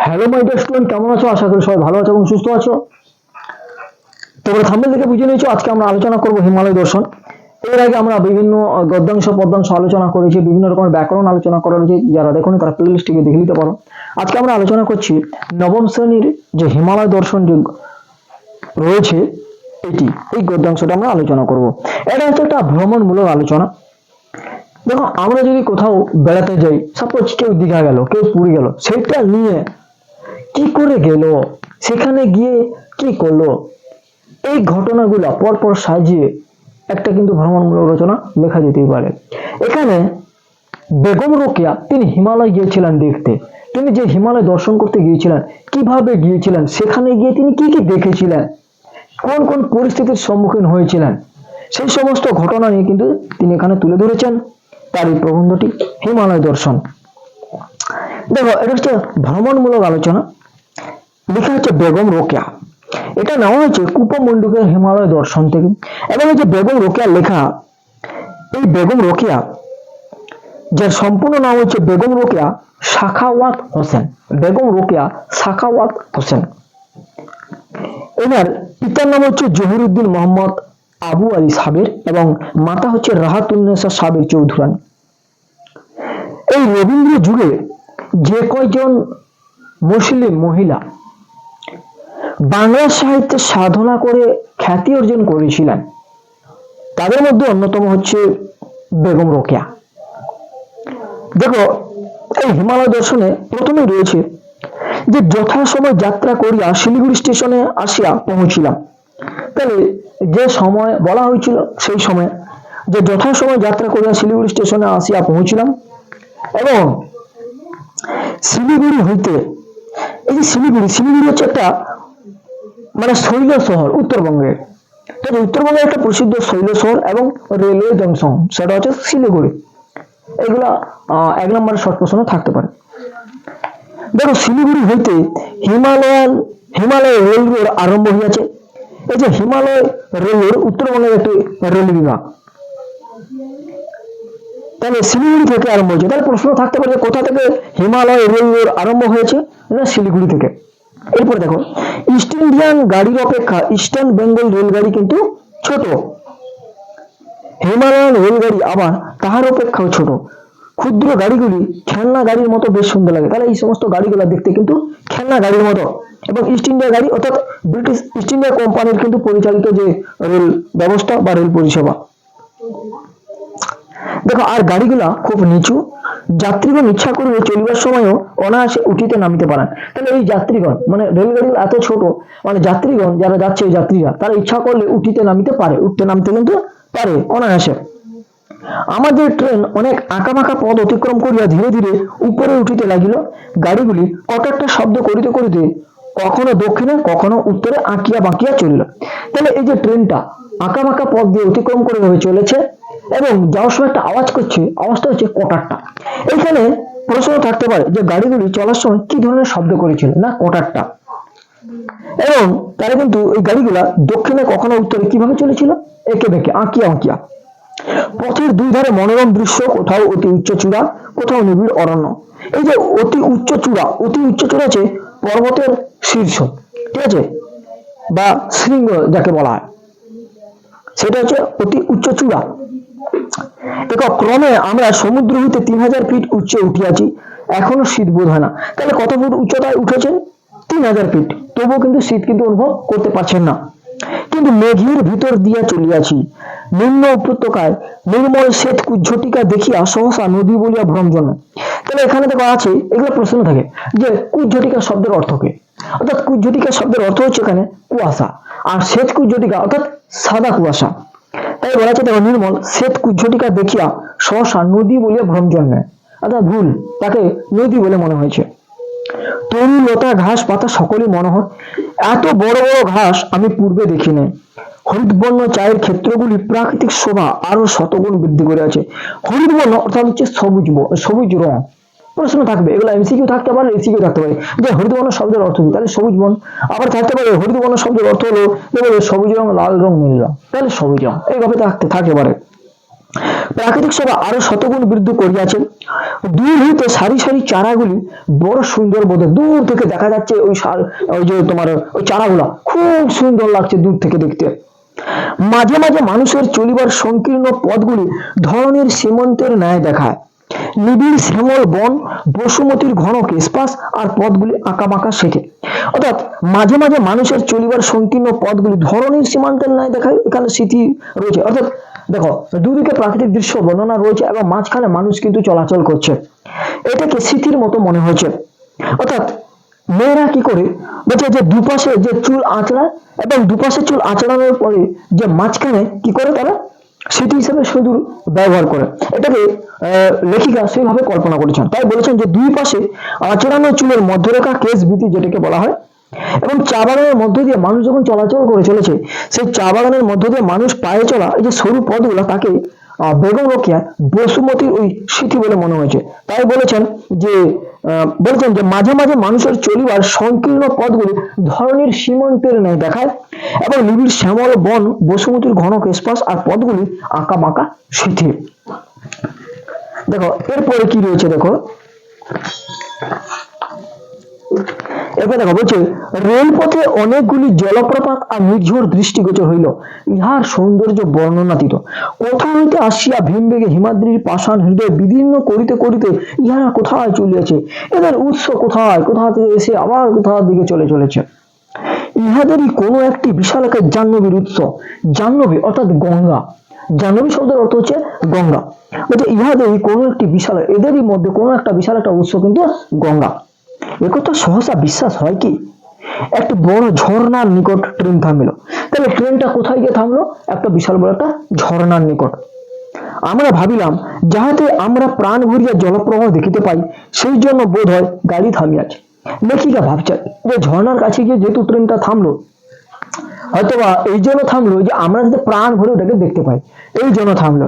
Hello my dear student, কেমন আছো? আশা করি সবাই ভালো আছো এবং সুস্থ আছো। তোমরা থাম্বনেল দেখে বুঝে নিয়েছো আজকে আমরা আলোচনা করব হিমালয় দর্শন। এর আগে আমরা বিভিন্ন গদ্যাংশ পদ্যাংশ আলোচনা করেছি, বিভিন্ন রকমের ব্যাকরণ আলোচনা করা হয়েছে। যারা দেখোনি তারা প্লেলিস্টে দেখে নিতে পারো। আজকে আমরা আলোচনা করছি নবম শ্রেণীর যে হিমালয় দর্শন যে রয়েছে এই গদ্যাংশটা আমরা আলোচনা করব। এটা হচ্ছে একটা ভ্রমণমূলক আলোচনা। দেখো, আমরা যদি কোথাও বেড়াতে যাই, সাপোজ কেউ দীঘা গেল, কেউ পুরী গেল, সেটা নিয়ে কি করে গেল, সেখানে গিয়ে কি করলো, এই ঘটনাগুলা পরপর সাজিয়ে একটা কিন্তু ভ্রমণমূলক রচনা লেখা যেতেই পারে। এখানে বেগম রোকেয়া তিনি হিমালয় গিয়েছিলেন দেখতে। তিনি যে হিমালয় দর্শন করতে গিয়েছিলেন, কিভাবে গিয়েছিলেন, সেখানে গিয়ে তিনি কি কি দেখেছিলেন, কোন কোন পরিস্থিতির সম্মুখীন হয়েছিলেন, সেই সমস্ত ঘটনা নিয়ে কিন্তু তিনি এখানে তুলে ধরেছেন তার এই প্রবন্ধটি হিমালয় দর্শন। দেখো, এটা হচ্ছে ভ্রমণমূলক আলোচনা, লেখা হচ্ছে বেগম রোকেয়া। এটা নেওয়া হয়েছে কুপমন্ডুকের হিমালয় দর্শন থেকে। এবং এই যে বেগম রোকেয়া লেখা, এই বেগম রোকেয়া যার সম্পূর্ণ নাম হচ্ছে বেগম রোকেয়া সাখাওয়াত হোসেন। বেগম রোকেয়া সাখাওয়াত হোসেন। এনার পিতার নাম হচ্ছে জহিরুদ্দিন মোহাম্মদ আবু আলী সাবের এবং মাতা হচ্ছে রাহাতুন্নেসা সাবের চৌধুরানী। এই রবীন্দ্র যুগে যে কয়জন মুসলিম মহিলা বাংলা সাহিত্যে সাধনা করে খ্যাতি অর্জন করেছিলেন, তাদের মধ্যে অন্যতম হচ্ছে বেগম রোকেয়া। দেখো, এই হিমালয় দর্শনে প্রথমেই রয়েছে যে যথাসময় যাত্রা করিয়া শিলিগুড়ি স্টেশনে আসিয়া পৌঁছিলাম। তাহলে যে সময় বলা হয়েছিল, সেই সময় যে যথাসময় যাত্রা করিয়া শিলিগুড়ি স্টেশনে আসিয়া পৌঁছিলাম। এবং শিলিগুড়ি হইতে, এই যে শিলিগুড়ি হচ্ছে একটা মানে শৈল শহর উত্তরবঙ্গের। তো উত্তরবঙ্গের একটা প্রসিদ্ধ শৈল শহর এবং রেলওয়ে জংশন, সেটা হচ্ছে শিলিগুড়ি। এগুলা 1 নম্বরের শর্ট প্রশ্ন থাকতে পারে। দেখো, শিলিগুড়ি হইতে হিমালয় রেল রোড আরম্ভ হইয়াছে। এই যে হিমালয় রেল রোড উত্তরবঙ্গের একটি রেল বিভাগ, তাহলে শিলিগুড়ি থেকে আরম্ভ হয়েছে। তাহলে প্রশ্ন থাকতে পারে কোথা থেকে হিমালয় রেল রোড আরম্ভ হয়েছে, না শিলিগুড়ি থেকে। এরপর দেখো, ইস্ট ইন্ডিয়ান গাড়ির অপেক্ষা ইস্টার্ন বেঙ্গল রেলগাড়ি কিন্তু ছোট, হিমালয়ান রেলগাড়ি আবার তাহার অপেক্ষাও ছোট। ক্ষুদ্র গাড়িগুলি খেলনা গাড়ির মতো বেশ সুন্দর লাগে। তাহলে এই সমস্ত গাড়িগুলো দেখতে কিন্তু খেলনা গাড়ির মতো। এবং ইস্ট ইন্ডিয়া গাড়ি অর্থাৎ ব্রিটিশ ইস্ট ইন্ডিয়া কোম্পানির কিন্তু পরিচালিত যে রেল ব্যবস্থা বা রেল পরিষেবা। দেখো, আর গাড়িগুলা খুব নিচু, যাত্রীগণ ইচ্ছা করলে চলিবার সময়ও অনায়াসে উঠিতে নামিতে পারেন। তাহলে এই যাত্রীগণ মানে রেলগাড়ি এত ছোট, মানে যাত্রীগণ যারা যাচ্ছে যাত্রীরা তারা ইচ্ছা করলে উঠিতে নামিতে পারে, উঠতে নামতে কিন্তু পারে অনায়াসে। আমাদের ট্রেন অনেক আঁকাবাঁকা পথ অতিক্রম করিয়া ধীরে ধীরে উপরে উঠিতে লাগিল। গাড়িগুলি কটারটা শব্দ করিতে করিতে কখনো দক্ষিণে কখনো উত্তরে আঁকিয়া বাঁকিয়া চলিল। তাহলে এই যে ট্রেনটা আঁকাবাঁকা পথ দিয়ে অতিক্রম করে ভাবে চলেছে এবং যাওয়ার সময় একটা আওয়াজ করছে, আওয়াজটা হচ্ছে কটারটা। এখানে প্রশ্ন থাকতে পারে যে গাড়িগুলি চলার সময় কি ধরনের শব্দ করেছিল, না কটারটা। এবং তারা কিন্তু এই গাড়িগুলা দক্ষিণে কখনো উত্তরে কিভাবে চলেছিল, একে বেঁকে আঁকিয়া আঁকিয়া। পথের দুই ধারে মনোরম দৃশ্য, কোথাও অতি উচ্চ চূড়া, কোথাও নিবিড় অরণ্য। এই যে অতি উচ্চ চূড়া আছে পর্বতের শীর্ষ, ঠিক আছে, বা শৃঙ্গ যাকে বলা হয়, সেটা হচ্ছে অতি উচ্চ চূড়া। দেখো, ক্রমে আমরা সমুদ্র হইতে 3000 ফিট উচ্চে উঠিয়াছি, এখনো শীত বোধ হয় না। তাহলে কত ফুট উচ্চতায় উঠেছেন? 3000 ফিট। তবুও কিন্তু শীত কিন্তু অনুভব করতে পারছেন না। কিন্তু মেঘের ভিতর দিয়া চলিয়াছি, নিম্ন উপত্যকায় নির্মল শ্বেত কুজ্ঝটিকা দেখিয়া সহসা নদী বলিয়া ভ্রম জন্মে। তাহলে এখানে দেখো আছে, এগুলো প্রশ্ন থাকে যে কুজ্ঝটিকা শব্দের অর্থ কি। অর্থাৎ কুজ্ঝটিকা শব্দের অর্থ হচ্ছে এখানে কুয়াশা, আর শ্বেত কুজ্ঝটিকা অর্থাৎ সাদা কুয়াশা। তাই বলা হচ্ছে দেখো, নির্মল শ্বেত কুজ্ঝটিকা দেখিয়া সহসা নদী বলিয়া ভ্রম জন্মে, অর্থাৎ ভুল, তাকে নদী বলে মনে হয়েছে। তরু লতা ঘাস পাতা সকলই মনোহর, এত বড় বড় ঘাস আমি পূর্বে দেখি নাই। হরিতবর্ণ চায়ের ক্ষেত্রগুলি প্রাকৃতিক শোভা আরো শতগুণ বৃদ্ধি করে আছে। হরিতবর্ণ অর্থাৎ হচ্ছে সবুজ রং। প্রশ্ন থাকবে, এগুলো এমসিকিউ থাকতে পারে, এসিকিউ থাকতে পারে, যে হরিতবর্ণ শব্দের অর্থ কি, তাহলে সবুজ বন। আবার থাকতে পারে হরিতবর্ণ শব্দের অর্থ হলো সবুজ রং, লাল রং, নীল রং, তাহলে সবুজ রং, এইভাবে থাকতে পারে। প্রাকৃতিক শোভা আরো শতগুণ বৃদ্ধি করিয়াছে। দূর হইতে সারি সারি চারাগুলি বড় সুন্দর বোধ, দূর থেকে দেখা যাচ্ছে ওই যে তোমার ওই চারাগুলা খুব সুন্দর লাগছে দূর থেকে দেখতে। মাঝে মাঝে মানুষের চলিবার সংকীর্ণ পথগুলি ধরনের সীমান্তের ন্যায় দেখায়। নিবিড় শ্যামল বন, বসুমতির ঘন কেশপাশ আর পথগুলি আঁকাবাঁকা শেখে। অর্থাৎ মাঝে মাঝে মানুষের চলিবার সংকীর্ণ পথগুলি ধরনের সীমান্তের ন্যায় দেখায়, এখানে স্মৃতি রয়েছে। অর্থাৎ দেখো, দুদিকে প্রাকৃতিক দৃশ্য বর্ণনা রয়েছে এবং মাঝখানে মানুষ কিন্তু চলাচল করছে, এটাকে স্মৃতির মতো মনে হয়েছে। অর্থাৎ মেয়েরা কি করে বলছে যে দুপাশে যে চুল আঁচড়ায় এবং দুপাশে চুল আঁচড়ানোর পরে যে মাঝখানে কি করে তারা স্মৃতি হিসেবে সিঁদুর ব্যবহার করে, এটাকে লেখিকা সেইভাবে কল্পনা করেছেন। তাই বলেছেন যে দুই পাশে আঁচড়ানো চুলের মধ্যরেখা কেশ ভীতি যেটাকে বলা হয়, এবং চা বাগানের মধ্য দিয়ে মানুষ যখন চলাচল করে চলেছে, সেই চা বাগানের মধ্য দিয়ে মানুষ পায়ে চলা এই যে সরু পথগুলো তাকে বেগম রোকেয়া বসুমতির ওই স্মৃতি বলে মনে হয়েছে। তাই বলেছেন যে মাঝে মাঝে মানুষের চলিবার সংকীর্ণ পথগুলি ধরনের সীমান্তের ন্যায় দেখায় এবং নিবিড় শ্যামল বন, বসুমতির ঘন কেশপাশ আর পথগুলি আঁকা বাঁকা স্মৃতি। দেখো এরপরে কি রয়েছে, দেখো এবার দেখো বলছে রেলপথে অনেকগুলি জলপ্রপাত আর নির্ঝর দৃষ্টিগোচর হইল, ইহার সৌন্দর্য বর্ণনাতীত। কোথা হইতে আসিয়া ভীমবেগে হিমাদ্রির পাষাণ হৃদয় বিদীর্ণ করিতে করিতে ইহারা কোথায় চলিয়াছে, এদের উৎস কোথায়, কোথা থেকে এসে আবার কোথা দিকে চলে চলেছে। ইহাদেরই কোনো একটি বিশালাকার জাহ্নবীর উৎস, জাহ্নবী অর্থাৎ গঙ্গা, জাহ্নবী শব্দের অর্থ হচ্ছে গঙ্গা। বলছে ইহাদেরই কোনো একটি বিশাল, এদেরই মধ্যে কোনো একটা বিশাল একটা উৎস কিন্তু গঙ্গা। একথা সহসা বিশ্বাস হয় কি? একটা বড় ঝর্ণার নিকট ট্রেন থামিল। তাহলে ট্রেনটা কোথায় গিয়ে থামলো? একটা বিশাল বড় একটা ঝর্ণার নিকট। আমরা ভাবিলাম যাহাতে আমরা প্রাণ ভরিয়া জলপ্রবাহ দেখিতে পাই, সেই জন্য বোধ হয় গাড়ি থামিয়াছে। লেখিকা ভাবছে যে ঝর্ণার কাছে গিয়ে যেহেতু ট্রেনটা থামলো, হয়তোবা এই জন্য থামলো যে আমরা যাতে প্রাণ ভরে ওটাকে দেখতে পাই, এই জন্য থামলো।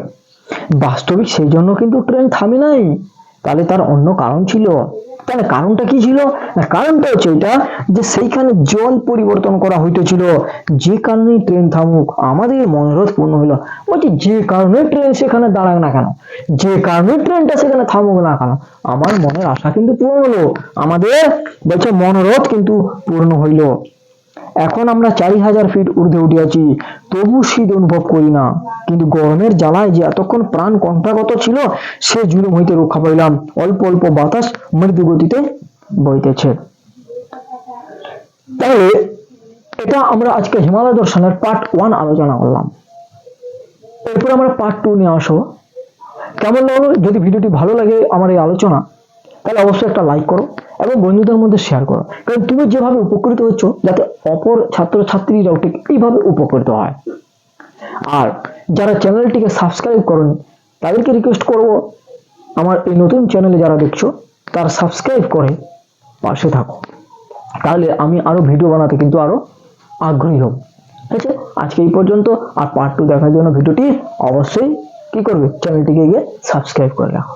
বাস্তবিক সেই জন্য কিন্তু ট্রেন থামে নাই, তাহলে তার অন্য কারণ ছিল। তাহলে কারণটা কি ছিল? না, কারণটা হচ্ছে এটা যে সেইখানে জল পরিবর্তন করা হইতেছিল, যে কারণে ট্রেন থামুক। আমাদের মনোরথ পূর্ণ হইল। বলছি যে কারণে ট্রেন সেখানে দাঁড়াক না কেন, যে কারণে ট্রেনটা সেখানে থামুক না কেন, আমার মনের আশা কিন্তু পূর্ণ হলো, আমাদের বলছে মনোরথ কিন্তু পূর্ণ হইল। এখন আমরা 4000 ফিট ঊর্ধ্বে উঠিয়াছি, তবু শীত অনুভব করি না, কিন্তু গরমের জ্বালায় যে এতক্ষণ প্রাণ কণ্ঠাগত ছিল, সে জুলুম হইতে রক্ষা পাইলাম। অল্প অল্প বাতাস মৃদু গতিতে বইতেছে। তাহলে এটা আমরা আজকে হিমালয় দর্শনের পার্ট 1 আলোচনা করলাম। এরপর আমরা পার্ট 2 নিয়ে আসবো। কেমন লাগলো? যদি ভিডিওটি ভালো লাগে আমার এই আলোচনা, তাহলে অবশ্যই একটা লাইক করো এবং বন্ধুদের মধ্যে শেয়ার করো, কারণ তুমি যেভাবে উপকৃত হচ্ছ যাতে অপর ছাত্রছাত্রীরাও ঠিক এইভাবে উপকৃত হয়। আর যারা চ্যানেলটিকে সাবস্ক্রাইব করনি তাদেরকে রিকোয়েস্ট করব, আমার এই নতুন চ্যানেলে যারা দেখছো তারা সাবস্ক্রাইব করে পাশে থাকো, তাহলে আমি আরো ভিডিও বানাতে কিন্তু আরো আগ্রহী হব। ঠিক আছে, আজকে এই পর্যন্ত। আর পার্ট 2 দেখার জন্য ভিডিওটি অবশ্যই কি করবে, চ্যানেলটিকে গিয়ে সাবস্ক্রাইব করে রাখো।